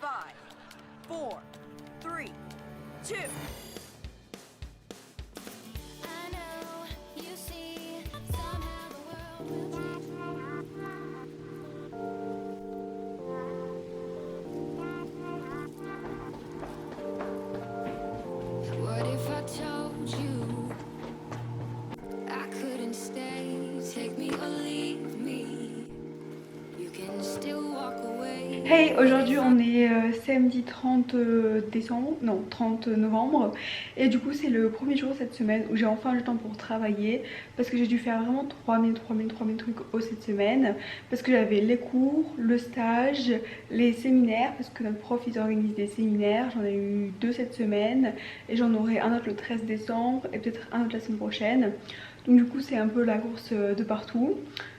5, 4, 3, 2. I know you see somehow the world will change. What if I told you I couldn't stay? Take me or leave me. You can still walk away. Hey, aujourd'hui on est samedi 30 décembre, non 30 novembre et du coup c'est le premier jour cette semaine où j'ai enfin le temps pour travailler parce que j'ai dû faire vraiment 3000 trucs cette semaine parce que j'avais les cours, le stage, les séminaires parce que notre prof ils organisent des séminaires, j'en ai eu 2 cette semaine et j'en aurai un autre le 13 décembre et peut-être un autre la semaine prochaine. Donc du coup c'est un peu la course de partout.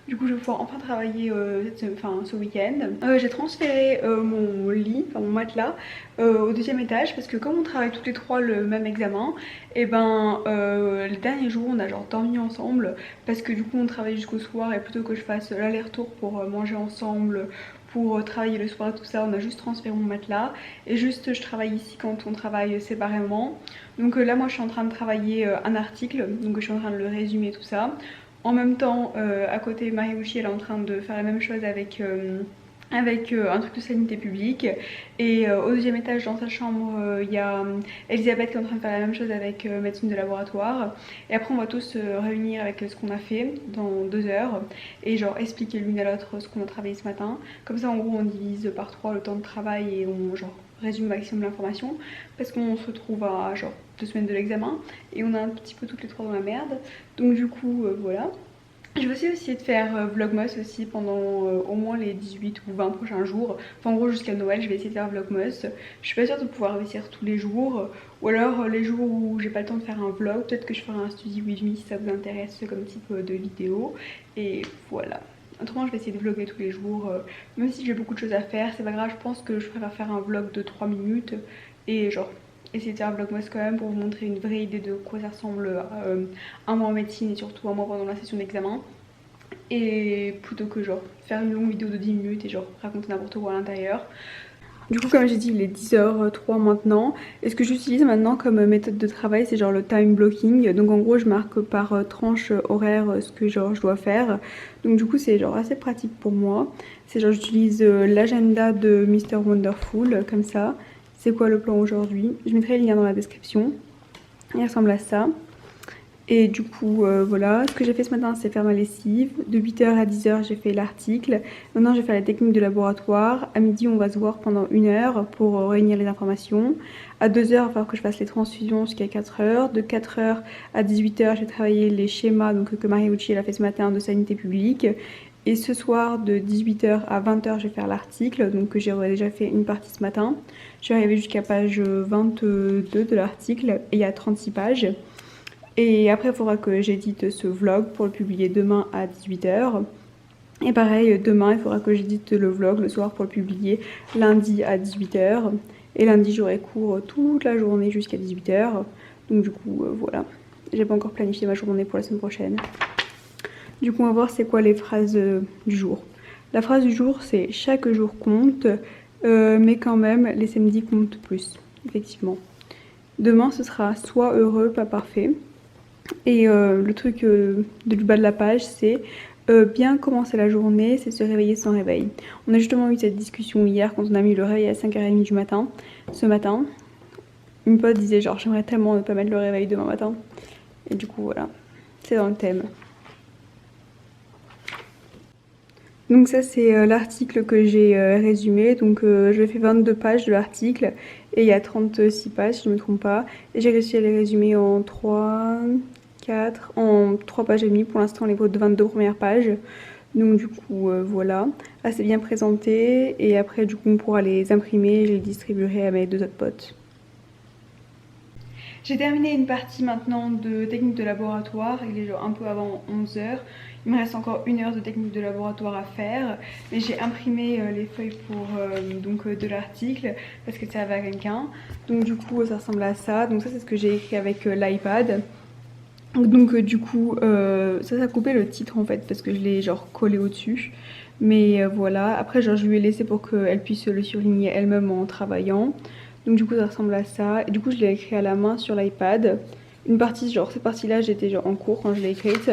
Du coup je vais pouvoir enfin travailler ce week-end. J'ai transféré mon lit, enfin mon matelas au deuxième étage parce que comme on travaille toutes les trois le même examen, et ben les derniers jours on a genre dormi ensemble parce que du coup on travaille jusqu'au soir et plutôt que je fasse l'aller-retour pour manger ensemble, pour travailler le soir et tout ça, on a juste transféré mon matelas et juste je travaille ici quand on travaille séparément. Donc là moi je suis en train de travailler un article, donc je suis en train de le résumer tout ça. En même temps à côté Mariucci elle est en train de faire la même chose avec un truc de sanité publique et au deuxième étage dans sa chambre il y a Elisabeth qui est en train de faire la même chose avec médecine de laboratoire et après on va tous se réunir avec ce qu'on a fait dans 2 heures et genre expliquer l'une à l'autre ce qu'on a travaillé ce matin. Comme ça en gros on divise par 3 le temps de travail et on genre résume au maximum l'information parce qu'on se retrouve à genre 2 semaines de l'examen et on a un petit peu toutes les 3 dans la merde. Donc du coup voilà. Je vais aussi essayer de faire Vlogmas aussi pendant au moins les 18 ou 20 prochains jours. Enfin en gros jusqu'à Noël je vais essayer de faire Vlogmas. Je suis pas sûre de pouvoir réussir tous les jours. Ou alors les jours où j'ai pas le temps de faire un vlog, peut-être que je ferai un study with me si ça vous intéresse comme type de vidéo. Et voilà. Autrement je vais essayer de vlogger tous les jours. Même si j'ai beaucoup de choses à faire, c'est pas grave, je pense que je préfère faire un vlog de 3 minutes. Et genre essayer de faire un vlogmas quand même pour vous montrer une vraie idée de quoi ça ressemble un mois en médecine et surtout un mois pendant la session d'examen. Et plutôt que genre faire une longue vidéo de 10 minutes et genre raconter n'importe quoi à l'intérieur. Du coup comme j'ai dit il est 10h03 maintenant et ce que j'utilise maintenant comme méthode de travail c'est genre le time blocking. Donc en gros je marque par tranche horaire ce que genre je dois faire. Donc du coup c'est genre assez pratique pour moi. C'est genre j'utilise l'agenda de Mr Wonderful comme ça. C'est quoi le plan aujourd'hui? Je mettrai le lien dans la description. Il ressemble à ça. Et du coup voilà, ce que j'ai fait ce matin c'est faire ma lessive. De 8h à 10h j'ai fait l'article. Maintenant je vais faire les techniques de laboratoire. À midi on va se voir pendant 1 heure pour réunir les informations. À 2h il va falloir que je fasse les transfusions jusqu'à 4h. De 4h à 18h j'ai travaillé les schémas donc, que Mariucci a fait ce matin de sanité publique. Et ce soir de 18h à 20h je vais faire l'article, donc que j'ai déjà fait une partie ce matin. Je suis arrivée jusqu'à page 22 de l'article et il y a 36 pages. Et après il faudra que j'édite ce vlog pour le publier demain à 18h. Et pareil demain il faudra que j'édite le vlog le soir pour le publier lundi à 18h. Et lundi j'aurai cours toute la journée jusqu'à 18h. Donc du coup voilà, j'ai pas encore planifié ma journée pour la semaine prochaine. Du coup on va voir c'est quoi les phrases du jour. La phrase du jour c'est chaque jour compte, mais quand même les samedis comptent plus, effectivement. Demain ce sera soit heureux pas parfait. Et le truc du bas de la page c'est bien commencer la journée c'est se réveiller sans réveil. On a justement eu cette discussion hier quand on a mis le réveil à 5h30 du matin. Ce matin une pote disait genre j'aimerais tellement ne pas mettre le réveil demain matin. Et du coup voilà, c'est dans le thème. Donc ça c'est l'article que j'ai résumé, donc je fais 22 pages de l'article et il y a 36 pages si je ne me trompe pas. Et j'ai réussi à les résumer en 3 pages et demie pour l'instant les 22 premières pages. Donc du coup voilà, assez bien présenté et après du coup on pourra les imprimer et je les distribuerai à mes 2 autres potes. J'ai terminé une partie maintenant de technique de laboratoire, il est genre un peu avant 11h. Il me reste encore 1 heure de technique de laboratoire à faire, mais j'ai imprimé les feuilles pour de l'article parce que ça va à quelqu'un. Donc du coup ça ressemble à ça, donc ça c'est ce que j'ai écrit avec l'iPad. Donc du coup ça a coupé le titre en fait parce que je l'ai genre collé au dessus. Mais voilà, après genre je lui ai laissé pour qu'elle puisse le surligner elle-même en travaillant. Donc du coup ça ressemble à ça. Et du coup je l'ai écrit à la main sur l'iPad. Une partie, genre cette partie là j'étais genre en cours quand je l'ai écrite.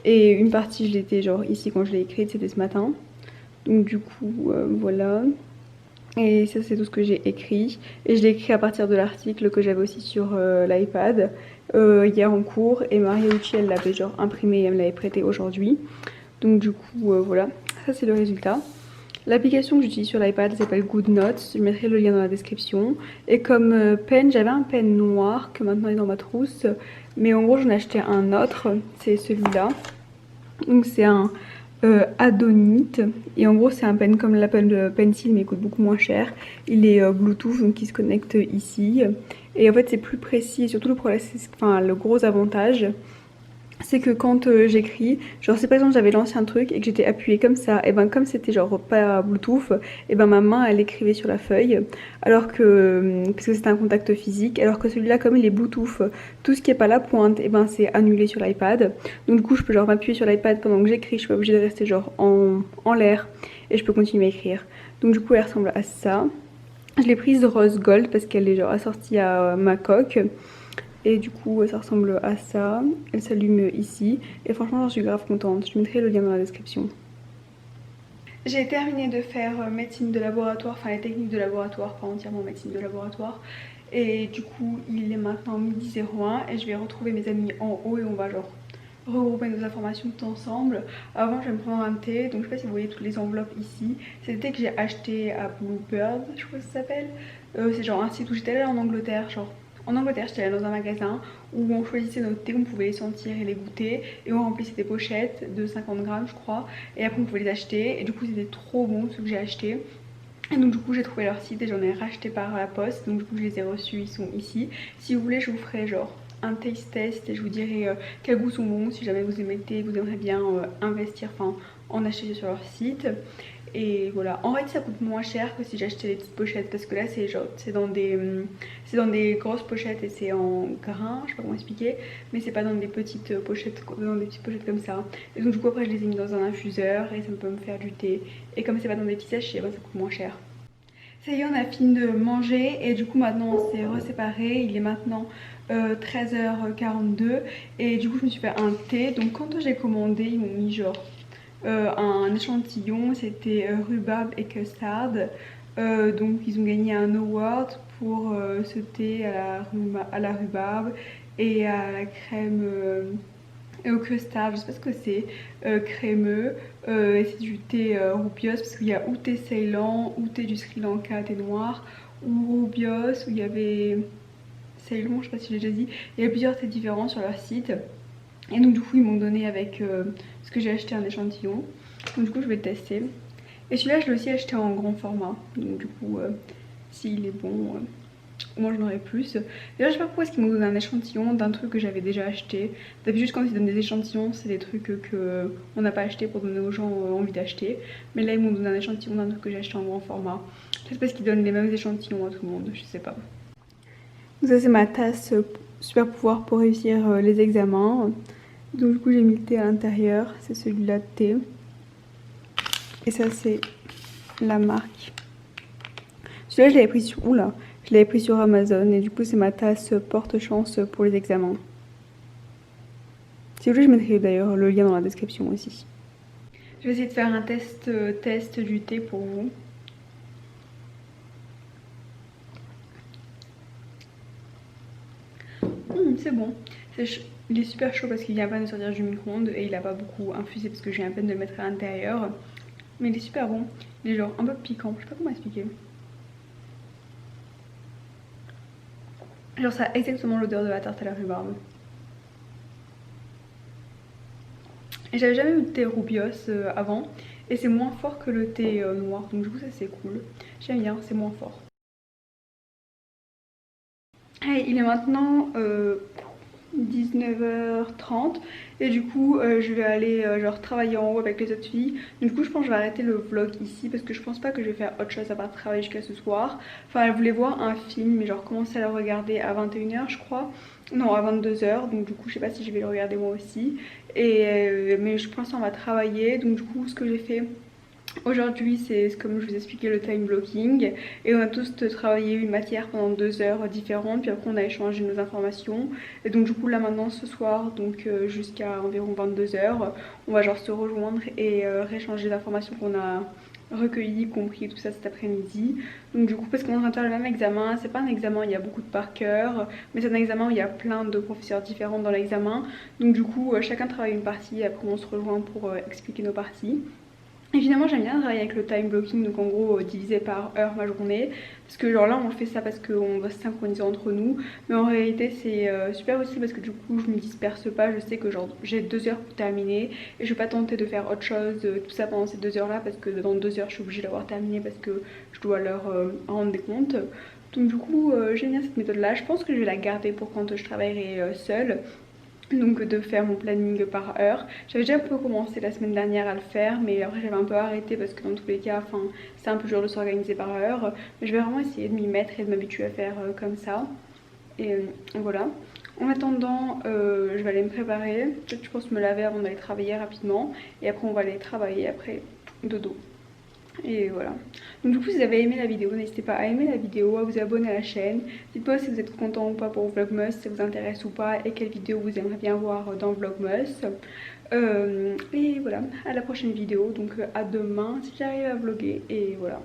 Et une partie je l'étais genre ici quand je l'ai écrite, c'était ce matin. Donc du coup voilà. Et ça c'est tout ce que j'ai écrit. Et je l'ai écrit à partir de l'article que j'avais aussi sur l'iPad hier en cours. Et Maria Ucci elle l'avait genre imprimé et elle me l'avait prêté aujourd'hui. Donc du coup voilà, ça c'est le résultat. L'application que j'utilise sur l'iPad s'appelle GoodNotes, je mettrai le lien dans la description. Et comme pen, j'avais un pen noir que maintenant est dans ma trousse. Mais en gros j'en ai acheté un autre, c'est celui-là. Donc c'est un Adonite. Et en gros c'est un pen comme l'Apple Pencil mais il coûte beaucoup moins cher. Il est Bluetooth donc il se connecte ici. Et en fait c'est plus précis et surtout le gros avantage c'est que quand j'écris, genre si par exemple j'avais lancé un truc et que j'étais appuyée comme ça, et ben comme c'était genre pas Bluetooth, et ben ma main elle écrivait sur la feuille, alors que, parce que c'était un contact physique, alors que celui-là comme il est Bluetooth, tout ce qui est pas la pointe, et ben c'est annulé sur l'iPad. Donc du coup je peux genre m'appuyer sur l'iPad pendant que j'écris, je suis pas obligée de rester genre en l'air, et je peux continuer à écrire. Donc du coup elle ressemble à ça. Je l'ai prise rose gold parce qu'elle est genre assortie à ma coque. Et du coup ça ressemble à ça, elle s'allume ici et franchement j'en suis grave contente, je mettrai le lien dans la description. J'ai terminé de faire médecine de laboratoire, enfin les techniques de laboratoire, pas entièrement médecine de laboratoire. Et du coup il est maintenant midi 01 et je vais retrouver mes amis en haut et on va genre regrouper nos informations tout ensemble. Avant je vais me prendre un thé, donc je sais pas si vous voyez toutes les enveloppes ici. C'est le thé que j'ai acheté à Bluebird, je crois que ça s'appelle. C'est genre un site où j'étais allée en Angleterre, genre en Angleterre, j'étais allée dans un magasin où on choisissait nos thés, on pouvait les sentir et les goûter. Et on remplissait des pochettes de 50 grammes, je crois. Et après, on pouvait les acheter. Et du coup, c'était trop bon ce que j'ai acheté. Et donc, du coup, j'ai trouvé leur site et j'en ai racheté par la poste. Donc, du coup, je les ai reçus, ils sont ici. Si vous voulez, je vous ferai genre un taste test et je vous dirai quels goûts sont bons. Si jamais vous aimez le thé, vous aimeriez bien investir, enfin, en acheter sur leur site. Et voilà, en fait ça coûte moins cher que si j'achetais les petites pochettes parce que là c'est genre c'est dans des grosses pochettes et c'est en grains, je sais pas comment expliquer, mais c'est pas dans des petites pochettes comme ça. Et donc du coup après je les ai mis dans un infuseur et ça peut me faire du thé. Et comme c'est pas dans des petits sachets, bah, ça coûte moins cher. Ça y est, on a fini de manger et du coup maintenant on s'est reséparés. Il est maintenant 13h42 et du coup je me suis fait un thé. Donc quand j'ai commandé, ils m'ont mis genre un échantillon, c'était rhubarbe et custard. Donc ils ont gagné un award pour ce thé à la rhubarbe et à la crème et au custard, je sais pas ce que c'est, crémeux. Et c'est du thé roubios parce qu'il y a ou thé Ceylan, ou thé du Sri Lanka, thé noir, ou roubios, où il y avait Ceylan, je sais pas si j'ai déjà dit. Il y a plusieurs thés différents sur leur site. Et donc du coup ils m'ont donné avec ce que j'ai acheté un échantillon. Donc du coup je vais le tester. Et celui-là je l'ai aussi acheté en grand format. Donc du coup s'il est bon, au moins j'en aurai plus. Déjà je sais pas pourquoi est-ce qu'ils m'ont donné un échantillon d'un truc que j'avais déjà acheté. D'habitude quand ils donnent des échantillons c'est des trucs que on n'a pas acheté pour donner aux gens envie d'acheter. Mais là ils m'ont donné un échantillon d'un truc que j'ai acheté en grand format. Peut-être parce qu'ils donnent les mêmes échantillons à tout le monde, je sais pas. Donc ça c'est ma tasse super pouvoir pour réussir les examens. Donc du coup j'ai mis le thé à l'intérieur, c'est celui-là de thé. Et ça c'est la marque. Celui-là je l'avais pris sur... Oula, je l'avais pris sur Amazon et du coup c'est ma tasse porte-chance pour les examens. Si vous voulez je mettrai d'ailleurs le lien dans la description aussi. Je vais essayer de faire un test du thé pour vous. C'est bon. Il est super chaud parce qu'il vient à peine de sortir du micro-ondes et il a pas beaucoup infusé parce que j'ai à peine de le mettre à l'intérieur. Mais il est super bon. Il est genre un peu piquant, je sais pas comment expliquer. Genre ça a exactement l'odeur de la tarte à la rhubarbe. Et j'avais jamais eu de thé roubios avant. Et c'est moins fort que le thé noir. Donc du coup ça c'est cool. J'aime bien, c'est moins fort. Allez, il est maintenant 19h30 et du coup je vais aller genre travailler en haut avec les autres filles. Du coup je pense que je vais arrêter le vlog ici parce que je pense pas que je vais faire autre chose à part travailler jusqu'à ce soir. Enfin elle voulait voir un film mais genre commencer à le regarder à 21h je crois. Non à 22h, donc du coup je sais pas si je vais le regarder moi aussi. Et mais pour l'instant on va travailler, donc du coup ce que j'ai fait aujourd'hui c'est comme je vous expliquais le time blocking et on a tous travaillé une matière pendant 2 heures différentes puis après on a échangé nos informations et donc du coup là maintenant ce soir donc jusqu'à environ 22h on va genre se rejoindre et rééchanger les informations qu'on a recueillies, compris tout ça cet après-midi. Donc du coup parce qu'on est en train de faire le même examen, c'est pas un examen où il y a beaucoup de par cœur mais c'est un examen où il y a plein de professeurs différents dans l'examen, donc du coup chacun travaille une partie et après on se rejoint pour expliquer nos parties. Et finalement j'aime bien travailler avec le time blocking, donc en gros diviser par heure ma journée. Parce que genre là on fait ça parce qu'on va se synchroniser entre nous. Mais en réalité c'est super utile parce que du coup je me disperse pas. Je sais que genre j'ai 2 heures pour terminer. Et je vais pas tenter de faire autre chose, tout ça pendant ces 2 heures là. Parce que dans 2 heures je suis obligée d'avoir terminé parce que je dois leur rendre des comptes. Donc du coup j'aime bien cette méthode là. Je pense que je vais la garder pour quand je travaillerai seule. Donc de faire mon planning par heure. J'avais déjà un peu commencé la semaine dernière à le faire mais après j'avais un peu arrêté parce que dans tous les cas c'est un peu dur de s'organiser par heure. Mais je vais vraiment essayer de m'y mettre et de m'habituer à faire comme ça. Et voilà. En attendant je vais aller me préparer. Peut-être je pense me laver avant d'aller travailler rapidement. Et après on va aller travailler après dodo. Et voilà. Donc du coup si vous avez aimé la vidéo, n'hésitez pas à aimer la vidéo, à vous abonner à la chaîne. Dites-moi si vous êtes content ou pas pour Vlogmas, si ça vous intéresse ou pas et quelle vidéo vous aimeriez bien voir dans Vlogmas. Et voilà, à la prochaine vidéo, donc à demain si j'arrive à vlogger et voilà.